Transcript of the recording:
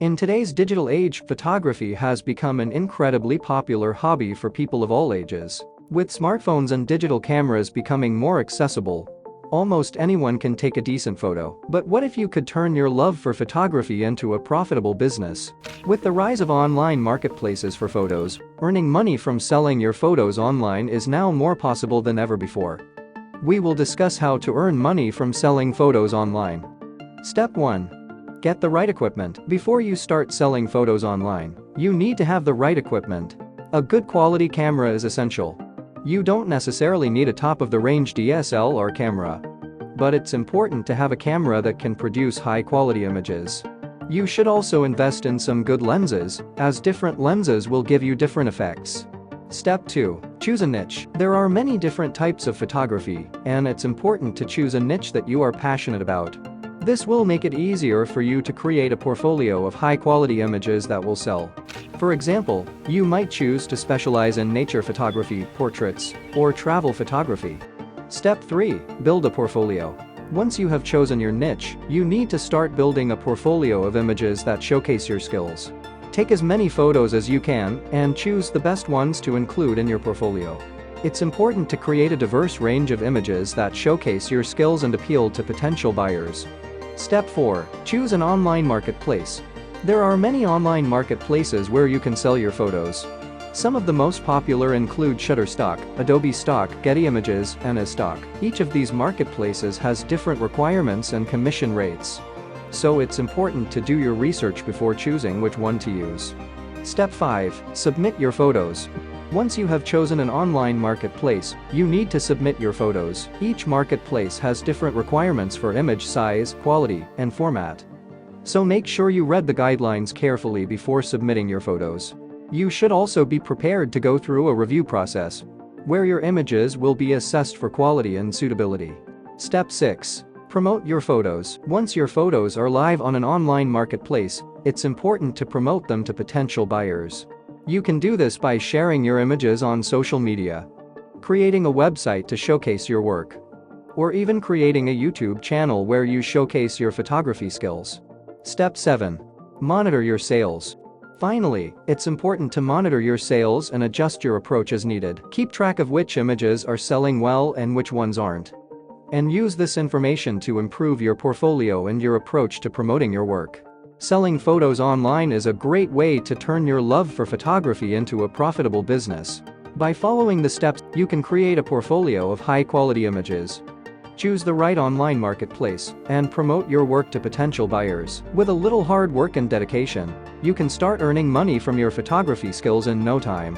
In today's digital age, photography has become an incredibly popular hobby for people of all ages. With smartphones and digital cameras becoming more accessible, almost anyone can take a decent photo. But what if you could turn your love for photography into a profitable business? With the rise of online marketplaces for photos, earning money from selling your photos online is now more possible than ever before. We will discuss how to earn money from selling photos online. Step 1. Get the right equipment. Before you start selling photos online, you need to have the right equipment. A good quality camera is essential. You don't necessarily need a top-of-the-range DSLR camera, but it's important to have a camera that can produce high-quality images. You should also invest in some good lenses, as different lenses will give you different effects. Step 2. Choose a niche. There are many different types of photography, and it's important to choose a niche that you are passionate about. This will make it easier for you to create a portfolio of high-quality images that will sell. For example, you might choose to specialize in nature photography, portraits, or travel photography. Step 3. Build a portfolio. Once you have chosen your niche, you need to start building a portfolio of images that showcase your skills. Take as many photos as you can and choose the best ones to include in your portfolio. It's important to create a diverse range of images that showcase your skills and appeal to potential buyers. Step 4. Choose an online marketplace. There are many online marketplaces where you can sell your photos. Some of the most popular include Shutterstock, Adobe Stock, Getty Images, and iStock. Each of these marketplaces has different requirements and commission rates, so it's important to do your research before choosing which one to use. Step 5. Submit your photos. Once you have chosen an online marketplace, you need to submit your photos. Each marketplace has different requirements for image size, quality, and format. So make sure you read the guidelines carefully before submitting your photos. You should also be prepared to go through a review process, where your images will be assessed for quality and suitability. Step 6. Promote your photos. Once your photos are live on an online marketplace, it's important to promote them to potential buyers. You can do this by sharing your images on social media, creating a website to showcase your work, or even creating a YouTube channel where you showcase your photography skills. Step 7. Monitor your sales. Finally, it's important to monitor your sales and adjust your approach as needed. Keep track of which images are selling well and which ones aren't, and use this information to improve your portfolio and your approach to promoting your work. Selling photos online is a great way to turn your love for photography into a profitable business. By following the steps, you can create a portfolio of high-quality images, choose the right online marketplace, and promote your work to potential buyers. With a little hard work and dedication, you can start earning money from your photography skills in no time.